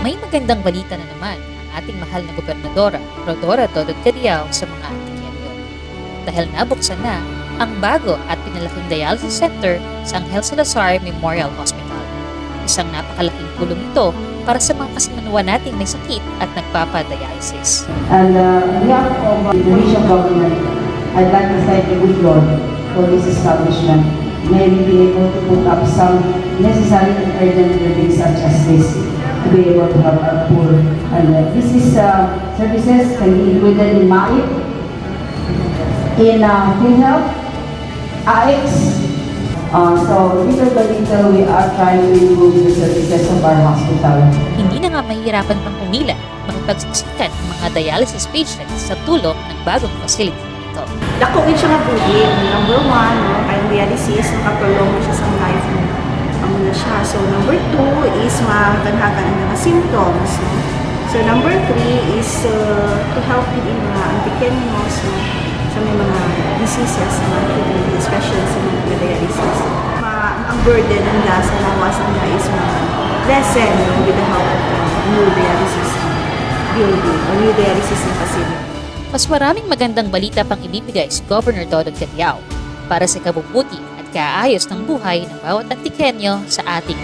May magandang balita na naman ang ating mahal na gobernadora, Rodora Dodod-Cadiao sa mga Antiqueño. Dahil nabuksan na ang bago at pinalaking dialysis center sa Angel Salazar Memorial Hospital. Isang napakalaking tulong ito para sa mga kasimanwa nating may sakit at nagpapadialysis. And on behalf of the Indonesian government, I'd like to thank the good Lord for this establishment. May we be able to put up some necessary and urgent buildings such as this to be able to help our poor. And this is services can be included in MAIP, in PhilHealth, AX. So little by little we are trying to improve the services of our hospital. Hindi na nga mahihirapan pang pumila makipagsiksikan ang mga dialysis patients sa tulong ng bagong facility nito. Dako gid siya nga bulig. Number 1, no, kayong dialysis, makatulong mo siya sa life mo. Amo na siya. So number 2 is maganhagan ang mga symptoms. No? So number 3 is to help in mga Antiqueños, no? Sa may mga diseases, especially sa mga dialysis. Ang burden ng lasa nawasan na is lessen, no, with the help of new dialysis building or new dialysis facility. Mas maraming magandang balita pang ibibigay si Governor Dodod-Cadiao para sa kabubuti at kaayos ng buhay ng bawat Antiqueño sa ating